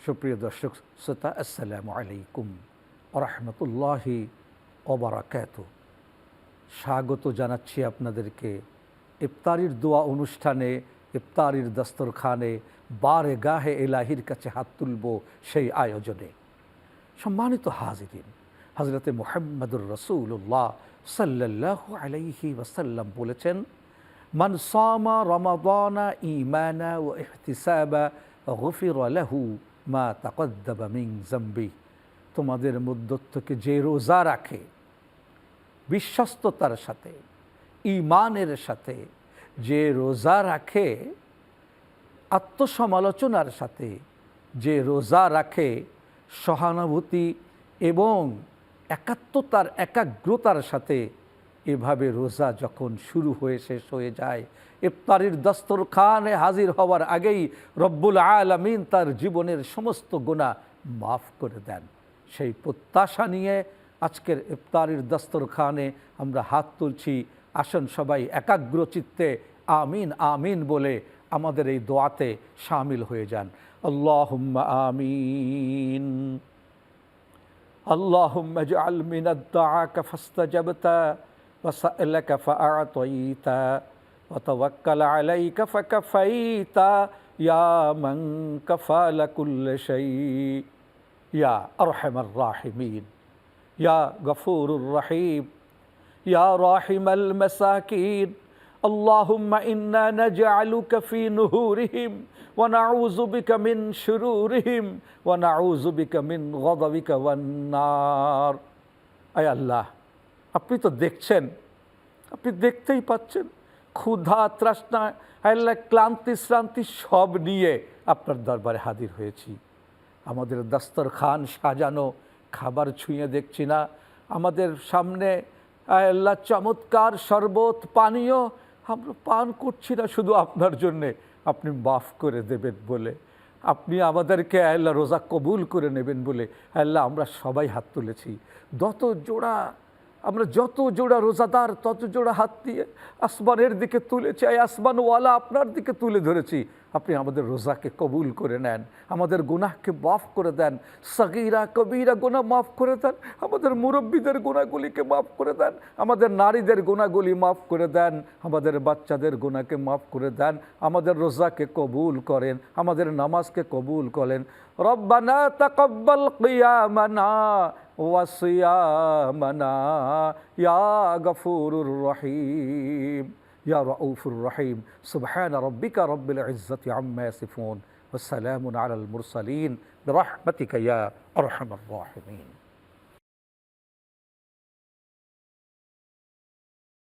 সুপ্রিয় দর্শক শ্রোতা, আসসালামু আলাইকুম ওয়া রাহমাতুল্লাহি ওয়া বারাকাতুহু। স্বাগত জানাচ্ছি আপনাদেরকে ইফতারির দোয়া অনুষ্ঠানে, ইফতারির দস্তরখানে, বারগাহে ইলাহির কাছে হাত তুলব সেই আয়োজনে। সম্মানিত হাজিরিন, হযরতে মুহাম্মদুর রাসূলুল্লাহ সাল্লাল্লাহু আলাইহি ওয়াসাল্লাম বলেছেন, মান সামা রমাদানা ঈমানা ওয়া ইহতিসাবা গুফিরা লাহু মা তাকদ্দামা মিন যামবি। তোমাদের মধ্য থেকে যে রোজা রাখে বিশ্বস্ততার সাথে, ঈমানের সাথে, যে রোজা রাখে আত্মসমালোচনার সাথে, যে রোজা রাখে সহানুভূতি এবং একাগ্রতার সাথে, এভাবে রোজা যখন শুরু হয়ে শেষ হয়ে যায়, ইফতারির দস্তরখানে হাজির হওয়ার আগেই রব্বুল আলামিন তার জীবনের সমস্ত গুনাহ মাফ করে দেন। সেই প্রত্যাশা নিয়ে আজকের ইফতারির দস্তরখানে আমরা হাত তুলছি। আসুন সবাই একাগ্র চিত্তে আমিন আমিন বলে আমাদের এই দোয়াতে শামিল হয়ে যান। আল্লাহুম্মা আমিন। আল্লাহুম্মা ইজআল মিনাদ দুআকা ফাস্তাজাবতা ওয়া সা'লাকা ফাআতাইতা ওয়া তাওয়াক্কালা আলাইকা ফাকাফাইতা ইয়া মান কাফালা কুল্লা শাই ইয়া আরহামার রাহিমিন ইয়া গফুরুর রহিম ইয়া রাহিমাল মাসাকিন। আল্লাহুম্মা ইন্না নাজআলুকা ফি নুহুরিহিম ওয়া নাউযু বিকা মিন শুরুরিহিম ওয়া নাউযু বিকা মিন গাযাবিকা ওয়ান নার। আয় আল্লাহ, আপনি তো দেখছেন, আপনি দেখতেই পাচ্ছেন ক্ষুধা তৃষ্ণা, আল্লাহ ক্লান্তি শ্রান্তি সব নিয়ে আপনার দরবারে হাজির হয়েছি। আমাদের দস্তরখান সাজানো, খাবার ছুঁয়ে দেখছি না। আমাদের সামনে আল্লাহ চমৎকার শরবত পানীয় আমরা পান করছি না শুধু আপনার জন্যে, আপনি মাফ করে দেবেন বলে, আপনি আমাদেরকে আল্লাহ রোজা কবুল করে নেবেন বলে আল্লাহ আমরা সবাই হাত তুলেছি। আমরা যত জোড়া রোজাদার তত জোড়া হাত দিয়ে আসমানের দিকে তুলেছি, আসমানওয়ালা আপনার দিকে তুলে ধরেছি। আপনি আমাদের রোজাকে কবুল করে নেন, আমাদের গুনাহকে মাফ করে দেন, সগীরা কবিরা গুনাহ মাফ করে দেন, আমাদের মুরব্বীদের গুনাহগুলিকে মাফ করে দেন, আমাদের নারীদের গুনাহগুলি মাফ করে দেন, আমাদের বাচ্চাদের গুনাহকে মাফ করে দেন, আমাদের রোজাকে কবুল করেন, আমাদের নামাজকে কবুল করেন। রব্বানা তাকাব্বাল কিয়ামানা ওয়া সিয়ামানা ইয়া গফুরুর রহিম ইয়া রাউফুর রহিম। সুবহান রাব্বিকা রব্বিল ইজ্জাতি আম্মা ইয়াসিফুন ওয়া সালামুন আলাল মুরসালিন বিরহমাতিকা ইয়া আরহামার রাহিমিন।